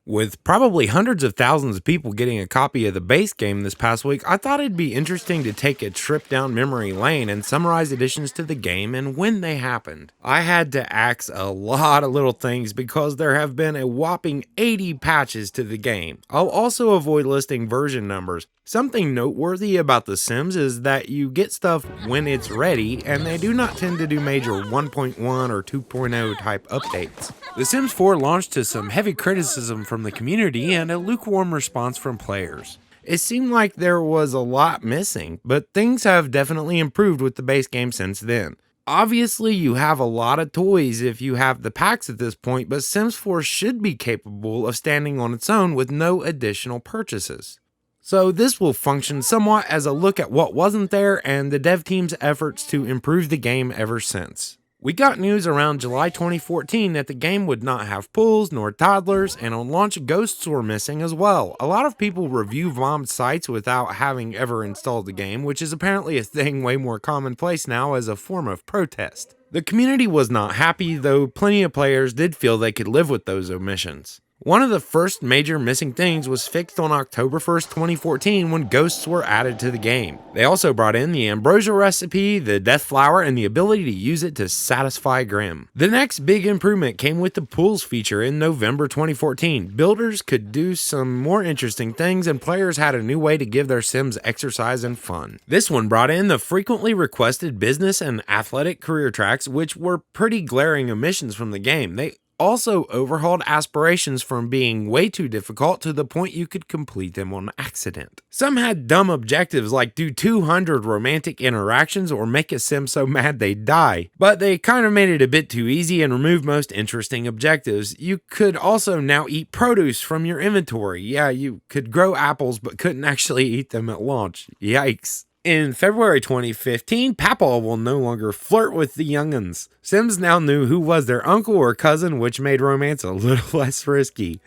With probably hundreds of thousands of people getting a copy of the base game this past week, I thought it'd be interesting to take a trip down memory lane and summarize additions to the game and when they happened. I had to axe a lot of little things because there have been a whopping 80 patches to the game. I'll also avoid listing version numbers. Something noteworthy about The Sims is that you get stuff when it's ready, and they do not tend to do major 1.1 or 2.0 type updates. The Sims 4 launched to some heavy criticism from the community and a lukewarm response from players. It seemed like there was a lot missing, but things have definitely improved with the base game since then. Obviously, you have a lot of toys if you have the packs at this point, but Sims 4 should be capable of standing on its own with no additional purchases. So this will function somewhat as a look at what wasn't there and the dev team's efforts to improve the game ever since. We got news around July 2014 that the game would not have pools nor toddlers, and on launch ghosts were missing as well. A lot of people review VOD sites without having ever installed the game, which is apparently a thing way more commonplace now as a form of protest. The community was not happy, though plenty of players did feel they could live with those omissions. One of the first major missing things was fixed on October 1st, 2014 when ghosts were added to the game. They also brought in the ambrosia recipe, the death flower, and the ability to use it to satisfy Grimm. The next big improvement came with the pools feature in November 2014. Builders could do some more interesting things, and players had a new way to give their Sims exercise and fun. This one brought in the frequently requested business and athletic career tracks, which were pretty glaring omissions from the game. They also overhauled Aspirations from being way too difficult to the point you could complete them on accident. Some had dumb objectives like do 200 romantic interactions or make a sim so mad they die, but they kind of made it a bit too easy and removed most interesting objectives. You could also now eat produce from your inventory. Yeah, you could grow apples but couldn't actually eat them at launch. Yikes. In February 2015, Papa will no longer flirt with the young'uns. Sims now knew who was their uncle or cousin, which made romance a little less risky.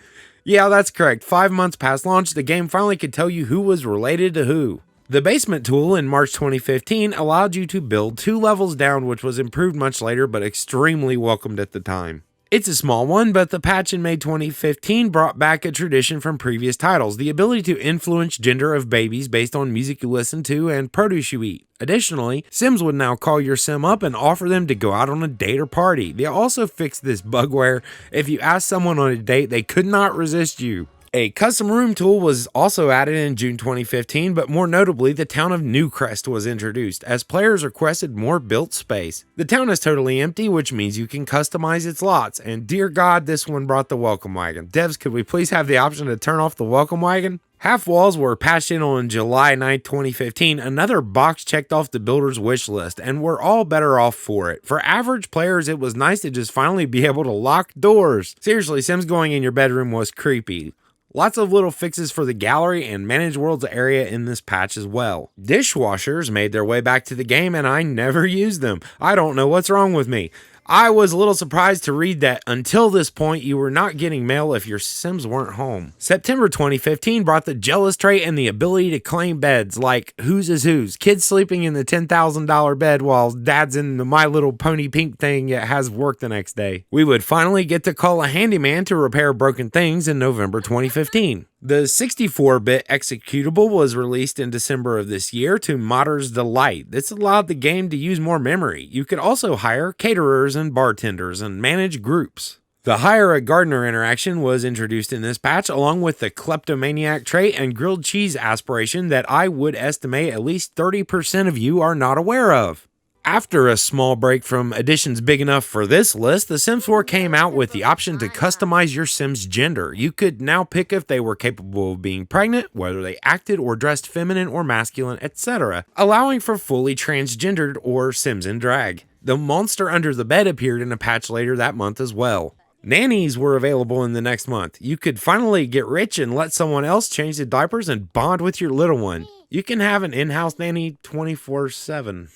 Yeah, that's correct. 5 months past launch, the game finally could tell you who was related to who. The basement tool in March 2015 allowed you to build 2 levels down, which was improved much later but extremely welcomed at the time. It's a small one, but the patch in May 2015 brought back a tradition from previous titles, the ability to influence gender of babies based on music you listen to and produce you eat. Additionally, Sims would now call your Sim up and offer them to go out on a date or party. They also fixed this bug where if you asked someone on a date, they could not resist you. A custom room tool was also added in June 2015, but more notably, the town of Newcrest was introduced, as players requested more built space. The town is totally empty, which means you can customize its lots, and dear God, this one brought the welcome wagon. Devs, could we please have the option to turn off the welcome wagon? Half walls were patched in on July 9, 2015, another box checked off the builder's wish list, and we're all better off for it. For average players, it was nice to just finally be able to lock doors. Seriously, Sims going in your bedroom was creepy. Lots of little fixes for the gallery and managed worlds area in this patch as well. Dishwashers made their way back to the game and I never used them. I don't know what's wrong with me. I was a little surprised to read that until this point you were not getting mail if your Sims weren't home. September 2015 brought the jealous trait and the ability to claim beds like whose is whose. Kids sleeping in the $10,000 bed while dad's in the My Little Pony pink thing that has work the next day. We would finally get to call a handyman to repair broken things in November 2015. The 64-bit executable was released in December of this year to modders' delight. This allowed the game to use more memory. You could also hire caterers and bartenders and manage groups. The hire a gardener interaction was introduced in this patch along with the kleptomaniac trait and grilled cheese aspiration that I would estimate at least 30% of you are not aware of. After a small break from additions big enough for this list, The Sims 4 came out with the option to customize your Sim's gender. You could now pick if they were capable of being pregnant, whether they acted or dressed feminine or masculine, etc., allowing for fully transgendered or Sims in drag. The monster under the bed appeared in a patch later that month as well. Nannies were available in the next month. You could finally get rich and let someone else change the diapers and bond with your little one. You can have an in-house nanny 24/7.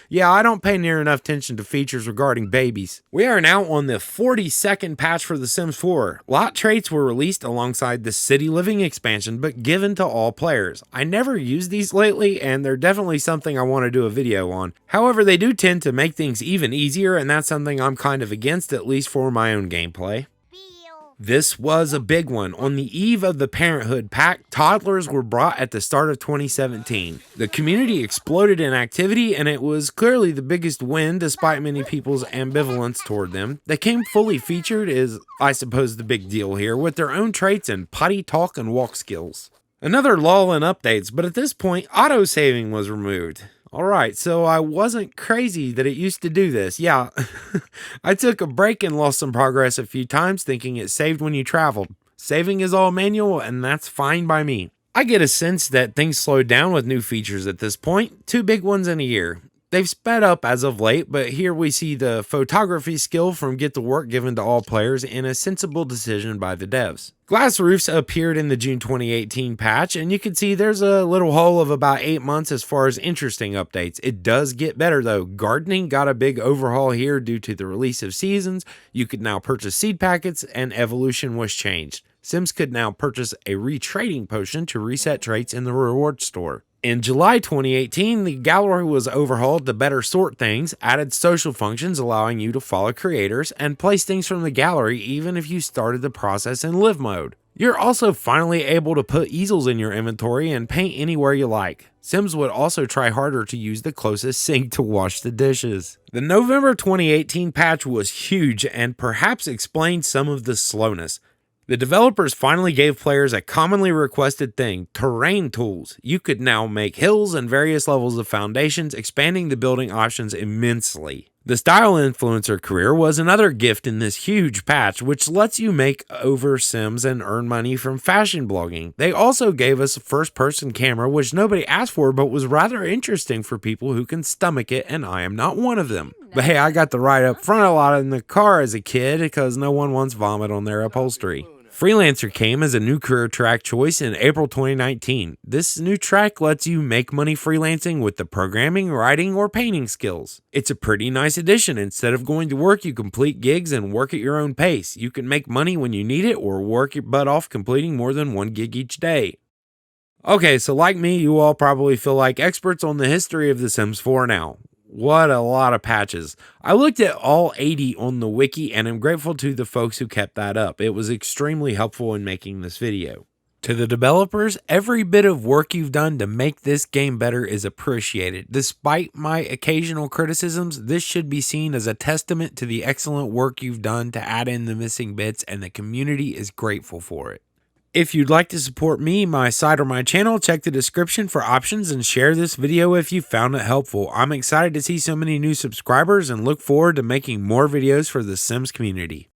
Yeah, I don't pay near enough attention to features regarding babies. We are now on the 42nd patch for The Sims 4. Lot traits were released alongside the City Living expansion, but given to all players. I never used these lately, and they're definitely something I want to do a video on. However, they do tend to make things even easier, and that's something I'm kind of against, at least for my own gameplay. This was a big one. On the eve of the Parenthood Pack, toddlers were brought at the start of 2017. The community exploded in activity, and it was clearly the biggest win despite many people's ambivalence toward them. They came fully featured, is I suppose the big deal here, with their own traits and potty talk and walk skills. Another lull in updates, but at this point, AutoSaving was removed. Alright, so I wasn't crazy that it used to do this. Yeah, I took a break and lost some progress a few times thinking it saved when you traveled. Saving is all manual, and that's fine by me. I get a sense that things slowed down with new features at this point, 2 big ones in a year. They've sped up as of late, but here we see the photography skill from Get to Work given to all players in a sensible decision by the devs. Glass roofs appeared in the June 2018 patch, and you can see there's a little hole of about 8 months as far as interesting updates. It does get better though. Gardening got a big overhaul here due to the release of seasons. You could now purchase seed packets, and evolution was changed. Sims could now purchase a retrading potion to reset traits in the reward store. In July 2018, the gallery was overhauled to better sort things, added social functions allowing you to follow creators, and place things from the gallery even if you started the process in live mode. You're also finally able to put easels in your inventory and paint anywhere you like. Sims would also try harder to use the closest sink to wash the dishes. The November 2018 patch was huge and perhaps explained some of the slowness. The developers finally gave players a commonly requested thing, terrain tools. You could now make hills and various levels of foundations, expanding the building options immensely. The style influencer career was another gift in this huge patch, which lets you make over Sims and earn money from fashion blogging. They also gave us a first-person camera, which nobody asked for, but was rather interesting for people who can stomach it, and I am not one of them. But hey, I got to ride up front a lot in the car as a kid because no one wants vomit on their upholstery. Freelancer came as a new career track choice in April 2019. This new track lets you make money freelancing with the programming, writing, or painting skills. It's a pretty nice addition. Instead of going to work, you complete gigs and work at your own pace. You can make money when you need it or work your butt off completing more than 1 gig each day. Okay, so like me, you all probably feel like experts on the history of The Sims 4 now. What a lot of patches. I looked at all 80 on the wiki and am grateful to the folks who kept that up. It was extremely helpful in making this video. To the developers, every bit of work you've done to make this game better is appreciated. Despite my occasional criticisms, this should be seen as a testament to the excellent work you've done to add in the missing bits, and the community is grateful for it. If you'd like to support me, my site, or my channel, check the description for options and share this video if you found it helpful. I'm excited to see so many new subscribers and look forward to making more videos for the Sims community.